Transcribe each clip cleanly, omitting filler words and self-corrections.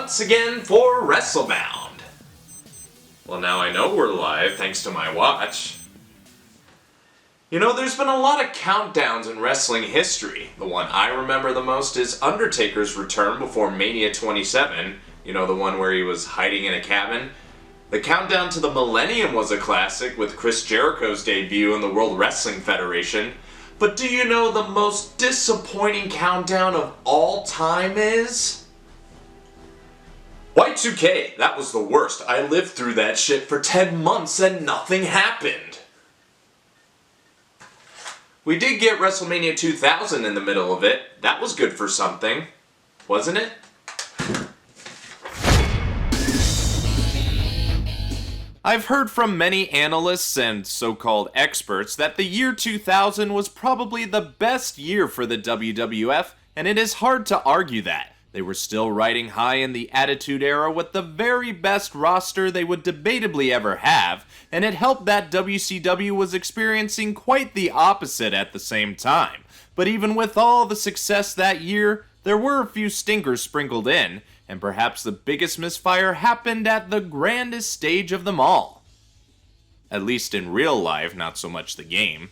once again for WrestleBound. Well, now I know we're live thanks to my watch. You know, there's been a lot of countdowns in wrestling history. The one I remember the most is Undertaker's return before Mania 27. You know, the one where he was hiding in a cabin. The countdown to the Millennium was a classic with Chris Jericho's debut in the World Wrestling Federation. But do you know the most disappointing countdown of all time is? Y2K, that was the worst. I lived through that shit for 10 months and nothing happened. We did get WrestleMania 2000 in the middle of it. That was good for something, wasn't it? I've heard from many analysts and so-called experts that the year 2000 was probably the best year for the WWF, and it is hard to argue that. They were still riding high in the Attitude Era with the very best roster they would debatably ever have, and it helped that WCW was experiencing quite the opposite at the same time. But even with all the success that year, there were a few stinkers sprinkled in, and perhaps the biggest misfire happened at the grandest stage of them all. At least in real life, not so much the game.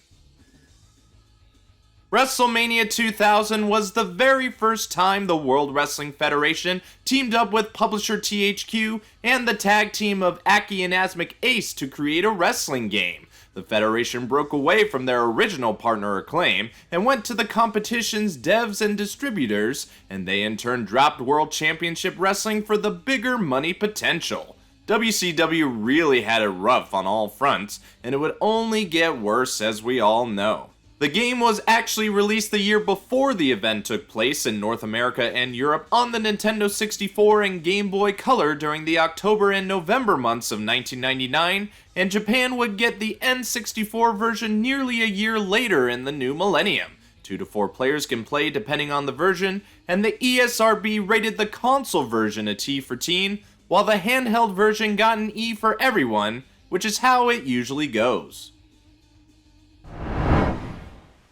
WrestleMania 2000 was the very first time the World Wrestling Federation teamed up with publisher THQ and the tag team of Aki and Asmic Ace to create a wrestling game. The Federation broke away from their original partner Acclaim and went to the competition's devs and distributors, and they in turn dropped World Championship Wrestling for the bigger money potential. WCW really had it rough on all fronts, and it would only get worse, as we all know. The game was actually released the year before the event took place in North America and Europe on the Nintendo 64 and Game Boy Color during the October and November months of 1999, and Japan would get the N64 version nearly a year later in the new millennium. 2 to 4 players can play depending on the version, and the ESRB rated the console version a T for teen, while the handheld version got an E for everyone, which is how it usually goes.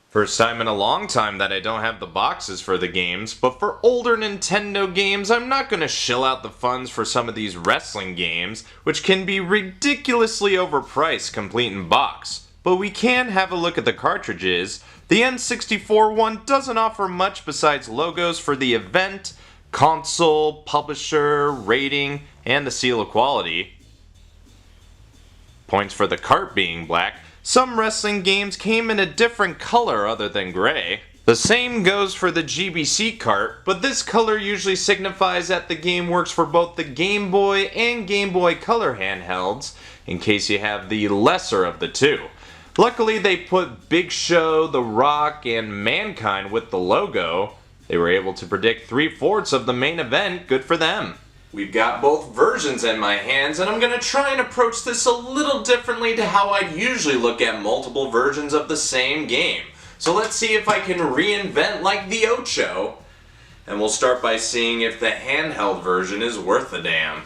First time in a long time that I don't have the boxes for the games, but for older Nintendo games, I'm not going to shill out the funds for some of these wrestling games, which can be ridiculously overpriced complete in box. But we can have a look at the cartridges. The N64 one doesn't offer much besides logos for the event, console, publisher, rating, and the seal of quality. Points for the cart being black. Some wrestling games came in a different color other than gray. The same goes for the GBC cart, but this color usually signifies that the game works for both the Game Boy and Game Boy Color handhelds, in case you have the lesser of the two. Luckily they put Big Show, The Rock, and Mankind with the logo. They were able to predict 3/4 of the main event, good for them. We've got both versions in my hands, and I'm going to try and approach this a little differently to how I'd usually look at multiple versions of the same game. So let's see if I can reinvent like the Ocho, and we'll start by seeing if the handheld version is worth a damn.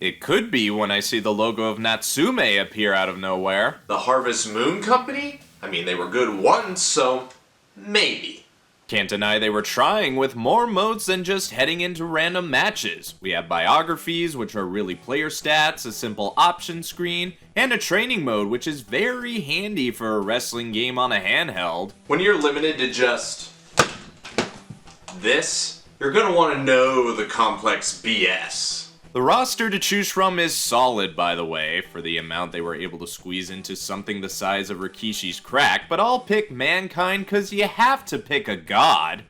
It could be when I see the logo of Natsume appear out of nowhere. The Harvest Moon Company? I mean, they were good once, so maybe. Can't deny they were trying with more modes than just heading into random matches. We have biographies, which are really player stats, a simple option screen, and a training mode, which is very handy for a wrestling game on a handheld. When you're limited to just this, you're gonna want to know the complex BS. The roster to choose from is solid, by the way, for the amount they were able to squeeze into something the size of Rikishi's crack, but I'll pick Mankind cause you have to pick a god.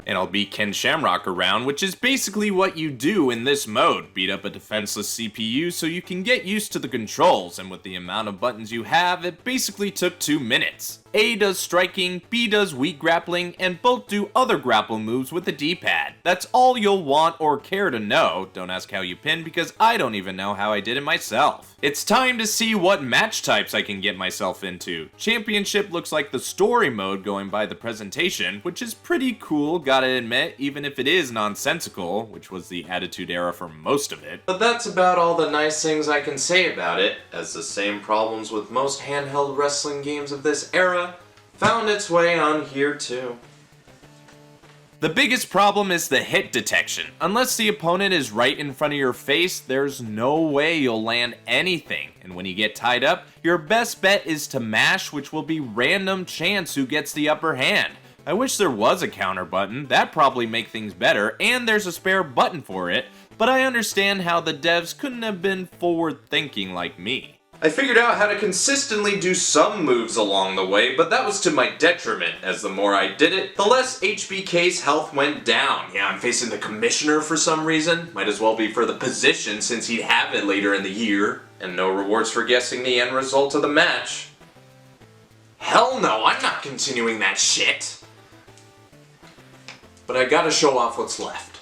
And I'll beat Ken Shamrock around, which is basically what you do in this mode. Beat up a defenseless CPU so you can get used to the controls, and with the amount of buttons you have, it basically took 2 minutes. A does striking, B does weak grappling, and both do other grapple moves with the D-pad. That's all you'll want or care to know. Don't ask how you pin because I don't even know how I did it myself. It's time to see what match types I can get myself into. Championship looks like the story mode going by the presentation, which is pretty cool, gotta admit, even if it is nonsensical, which was the Attitude Era for most of it. But that's about all the nice things I can say about it, as the same problems with most handheld wrestling games of this era found its way on here too. The biggest problem is the hit detection. Unless the opponent is right in front of your face, there's no way you'll land anything. And when you get tied up, your best bet is to mash, which will be random chance who gets the upper hand. I wish there was a counter button, that'd probably make things better, and there's a spare button for it, but I understand how the devs couldn't have been forward thinking like me. I figured out how to consistently do some moves along the way, but that was to my detriment, as the more I did it, the less HBK's health went down. Yeah, I'm facing the commissioner for some reason. Might as well be for the position since he'd have it later in the year. And no rewards for guessing the end result of the match. Hell no, I'm not continuing that shit. But I gotta show off what's left.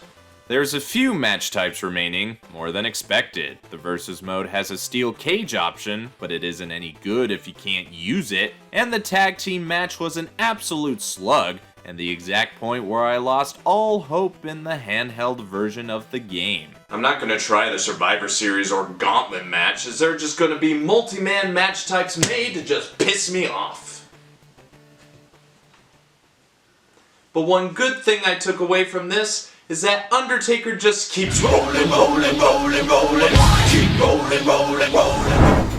There's a few match types remaining, more than expected. The versus mode has a steel cage option, but it isn't any good if you can't use it. And the tag team match was an absolute slug, and the exact point where I lost all hope in the handheld version of the game. I'm not gonna try the Survivor Series or Gauntlet match, as they're just gonna be multi-man match types made to just piss me off. But one good thing I took away from this is that Undertaker just keeps rolling, rolling, rolling, rolling, keep rolling, rolling, rolling.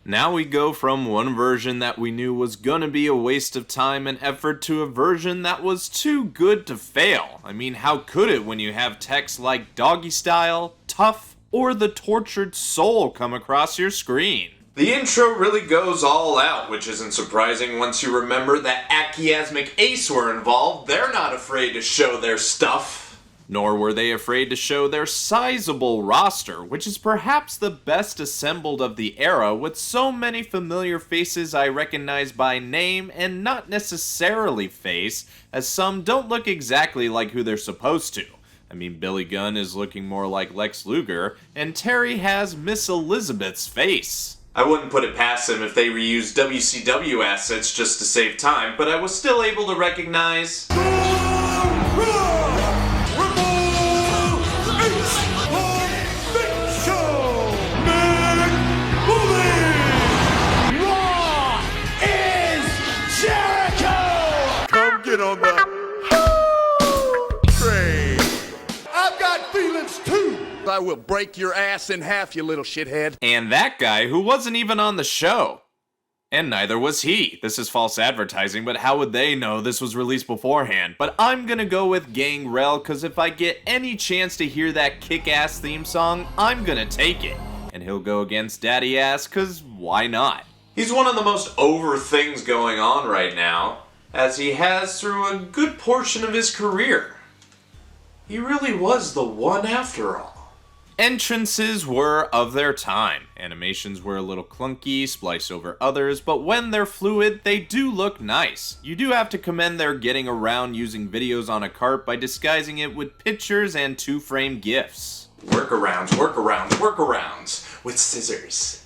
Now we go from one version that we knew was gonna be a waste of time and effort to a version that was too good to fail. I mean, how could it when you have text like doggy style, tough, or the tortured soul come across your screen? The intro really goes all out, which isn't surprising once you remember that Akiasmic Ace were involved. They're not afraid to show their stuff. Nor were they afraid to show their sizable roster, which is perhaps the best assembled of the era, with so many familiar faces I recognize by name and not necessarily face, as some don't look exactly like who they're supposed to. I mean, Billy Gunn is looking more like Lex Luger, and Terry has Miss Elizabeth's face. I wouldn't put it past them if they reused WCW assets just to save time, but I was still able to recognize Come get on the train. I've got feelings too. I will break your ass in half, you little shithead. and that guy who wasn't even on the show. And neither was he. This is false advertising, but how would they know this was released beforehand? But I'm gonna go with Gangrel, cause if I get any chance to hear that kick-ass theme song, I'm gonna take it. And he'll go against Daddy Ass, cause why not? He's one of the most over things going on right now, as he has through a good portion of his career. He really was the one after all. Entrances were of their time. Animations were a little clunky, spliced over others, but when they're fluid, they do look nice. You do have to commend their getting around using videos on a cart by disguising it with pictures and two-frame GIFs. Workarounds, workarounds, workarounds, with scissors.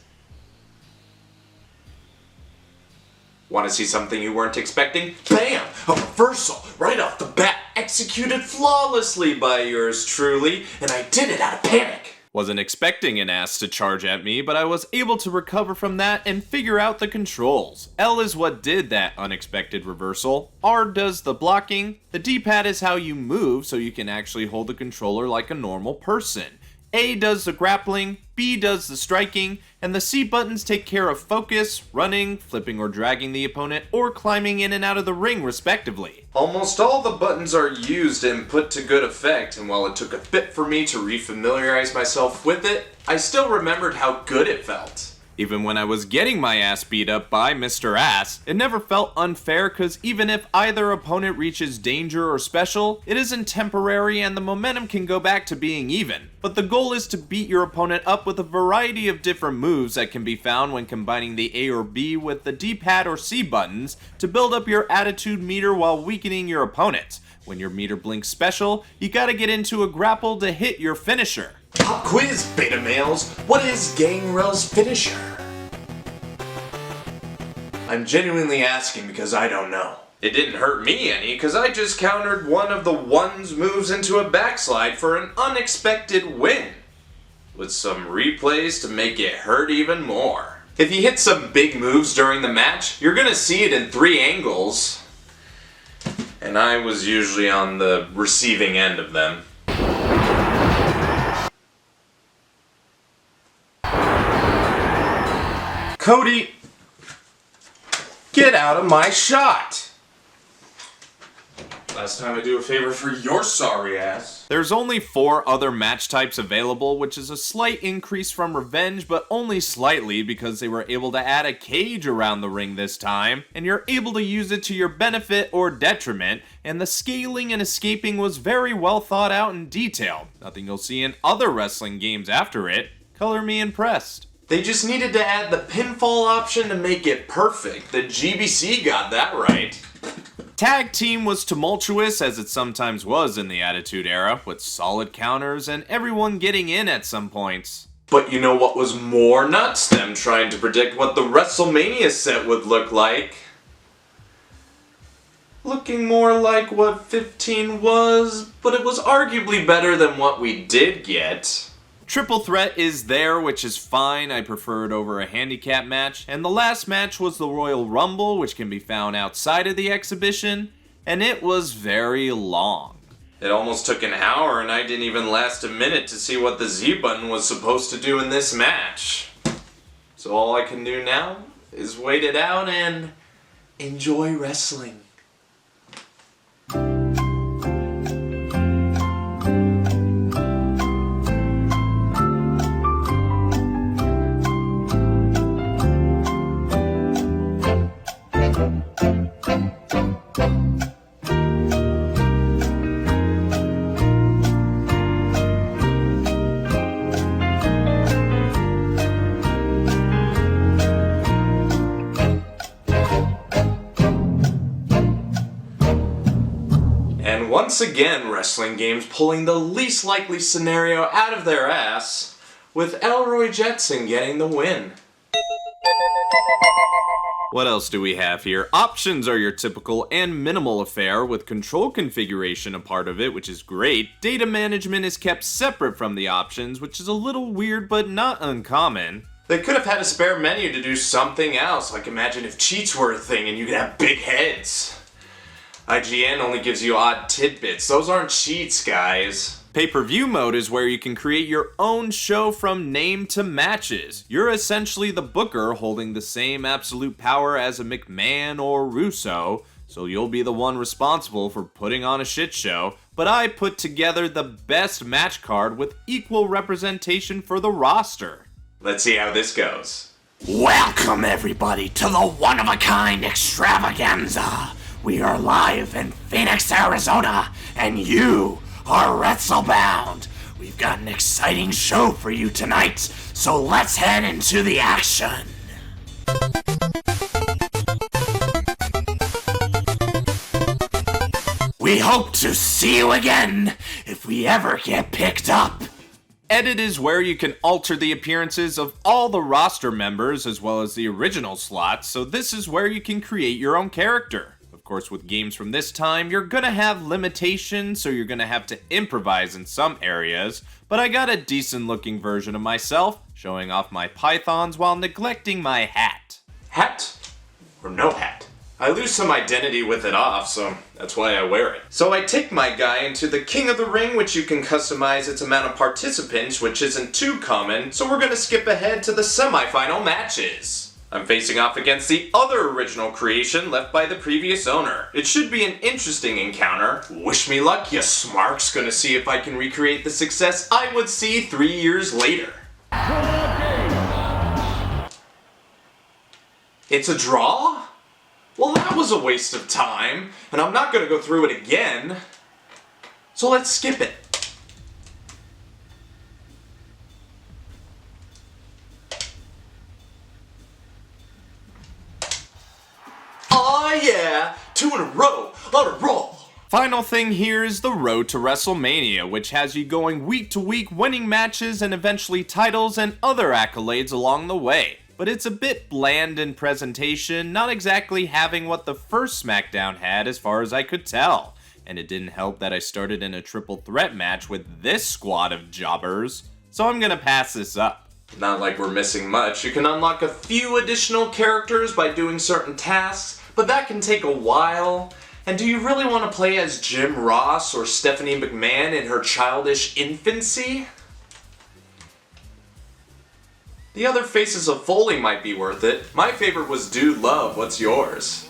Want to see something you weren't expecting? Bam! A reversal right off the bat, executed flawlessly by yours truly, and I did it out of panic. Wasn't expecting an ass to charge at me, but I was able to recover from that and figure out the controls. L is what did that unexpected reversal. R does the blocking. The D-pad is how you move so you can actually hold the controller like a normal person. A does the grappling, B does the striking, and the C buttons take care of focus, running, flipping or dragging the opponent, or climbing in and out of the ring respectively. Almost all the buttons are used and put to good effect, and while it took a bit for me to refamiliarize myself with it, I still remembered how good it felt. Even when I was getting my ass beat up by Mr. Ass, it never felt unfair cause even if either opponent reaches danger or special, it isn't temporary and the momentum can go back to being even. But the goal is to beat your opponent up with a variety of different moves that can be found when combining the A or B with the D-pad or C buttons to build up your attitude meter while weakening your opponent. When your meter blinks special, you gotta get into a grapple to hit your finisher. Pop quiz, beta males. What is Gangrel's finisher? I'm genuinely asking because I don't know. It didn't hurt me any, cause I just countered one of the one's moves into a backslide for an unexpected win. With some replays to make it hurt even more. If you hit some big moves during the match, you're gonna see it in 3 angles. And I was usually on the receiving end of them. Cody, get out of my shot! Last time I do a favor for your sorry ass. There's only 4 other match types available, which is a slight increase from Revenge, but only slightly because they were able to add a cage around the ring this time, and you're able to use it to your benefit or detriment, and the scaling and escaping was very well thought out and detailed. Nothing you'll see in other wrestling games after it. Color me impressed. They just needed to add the pinfall option to make it perfect. The GBC got that right. Tag team was tumultuous as it sometimes was in the Attitude Era, with solid counters and everyone getting in at some points. But you know what was more nuts? Them trying to predict what the WrestleMania set would look like. Looking more like what 15 was, but it was arguably better than what we did get. Triple Threat is there, which is fine. I prefer it over a handicap match. And the last match was the Royal Rumble, which can be found outside of the exhibition. And it was very long. It almost took an hour and I didn't even last a minute to see what the Z button was supposed to do in this match. So all I can do now is wait it out and enjoy wrestling. Once again, wrestling games pulling the least likely scenario out of their ass, with Elroy Jetson getting the win. What else do we have here? Options are your typical and minimal affair, with control configuration a part of it, which is great. Data management is kept separate from the options, which is a little weird but not uncommon. They could have had a spare menu to do something else, like imagine if cheats were a thing and you could have big heads. IGN only gives you odd tidbits. Those aren't cheats, guys. Pay-per-view mode is where you can create your own show from name to matches. You're essentially the booker holding the same absolute power as a McMahon or Russo, so you'll be the one responsible for putting on a shit show. But I put together the best match card with equal representation for the roster. Let's see how this goes. Welcome everybody to the one-of-a-kind extravaganza. We are live in Phoenix, Arizona, and you are WrestleBound. We've got an exciting show for you tonight, so let's head into the action. We hope to see you again if we ever get picked up. Edit is where you can alter the appearances of all the roster members as well as the original slots, so this is where you can create your own character. Of course, with games from this time, you're gonna have limitations, so you're gonna have to improvise in some areas, but I got a decent looking version of myself, showing off my pythons while neglecting my hat. Hat? Or no hat? I lose some identity with it off, so that's why I wear it. So I take my guy into the King of the Ring, which you can customize its amount of participants, which isn't too common, so we're gonna skip ahead to the semifinal matches. I'm facing off against the other original creation left by the previous owner. It should be an interesting encounter. Wish me luck, ya Smark's gonna see if I can recreate the success I would see 3 years later. It's a draw? Well, that was a waste of time, and I'm not going to go through it again. So let's skip it. Oh yeah, 2 in a row, on a roll. Final thing here is the road to WrestleMania, which has you going week to week, winning matches and eventually titles and other accolades along the way. But it's a bit bland in presentation, not exactly having what the first SmackDown had as far as I could tell. And it didn't help that I started in a triple threat match with this squad of jobbers, so I'm gonna pass this up. Not like we're missing much. You can unlock a few additional characters by doing certain tasks, but that can take a while. And do you really want to play as Jim Ross or Stephanie McMahon in her childish infancy? The other faces of Foley might be worth it. My favorite was Dude Love. What's yours?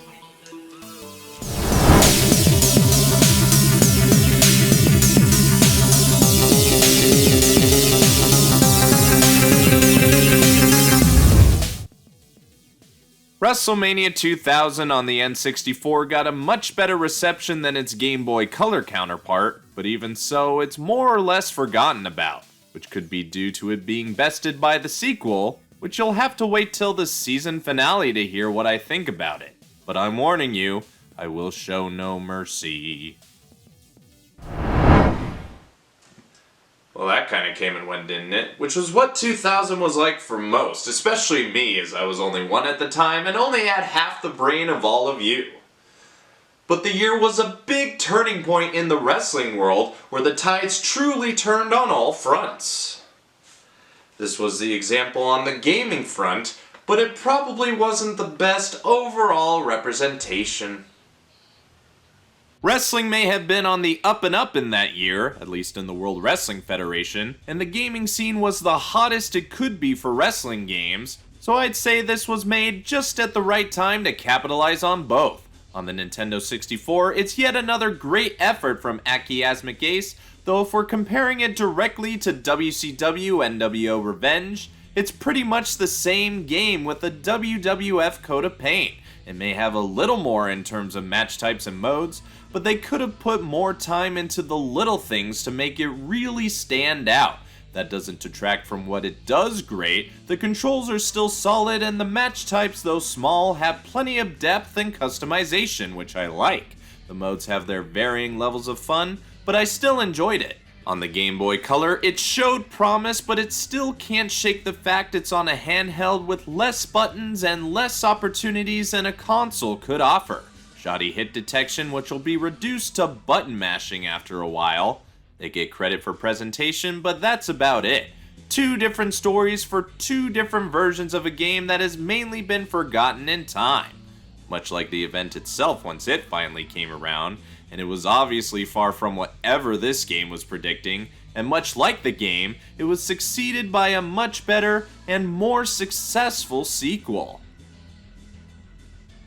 WrestleMania 2000 on the N64 got a much better reception than its Game Boy Color counterpart, but even so, it's more or less forgotten about, which could be due to it being bested by the sequel, which you'll have to wait till the season finale to hear what I think about it. But I'm warning you, I will show no mercy. Well, that kind of came and went, didn't it? Which was what 2000 was like for most, especially me, as I was only 1 at the time and only had half the brain of all of you. But the year was a big turning point in the wrestling world where the tides truly turned on all fronts. This was the example on the gaming front, but it probably wasn't the best overall representation. Wrestling may have been on the up and up in that year, at least in the World Wrestling Federation, and the gaming scene was the hottest it could be for wrestling games, so I'd say this was made just at the right time to capitalize on both. On the Nintendo 64, it's yet another great effort from Jacobians Ace, though if we're comparing it directly to WCW NWO Revenge, it's pretty much the same game with a WWF coat of paint. It may have a little more in terms of match types and modes, but they could have put more time into the little things to make it really stand out. That doesn't detract from what it does great. The controls are still solid, and the match types, though small, have plenty of depth and customization, which I like. The modes have their varying levels of fun, but I still enjoyed it. On the Game Boy Color, it showed promise, but it still can't shake the fact it's on a handheld with less buttons and less opportunities than a console could offer. Shoddy hit detection, which will be reduced to button mashing after a while. They get credit for presentation, but that's about it. 2 different stories for 2 different versions of a game that has mainly been forgotten in time. Much like the event itself once it finally came around, and it was obviously far from whatever this game was predicting, and much like the game, it was succeeded by a much better and more successful sequel.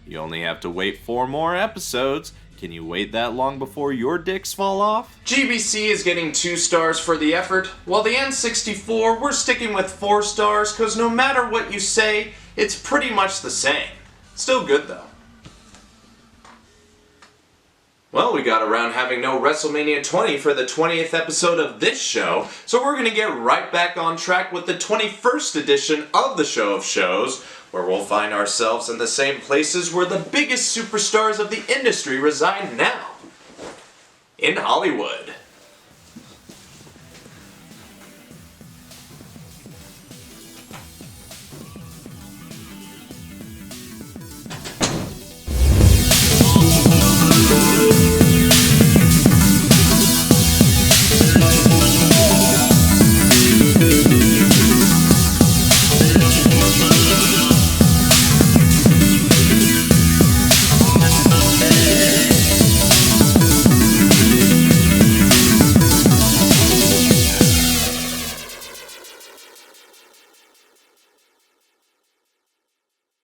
You only have to wait 4 more episodes. Can you wait that long before your dicks fall off? GBC is getting 2 stars for the effort, while the N64, we're sticking with 4 stars because no matter what you say, it's pretty much the same. Still good though. Well, we got around having no WrestleMania 20 for the 20th episode of this show, so we're going to get right back on track with the 21st edition of the Show of Shows, where we'll find ourselves in the same places where the biggest superstars of the industry reside now. In Hollywood.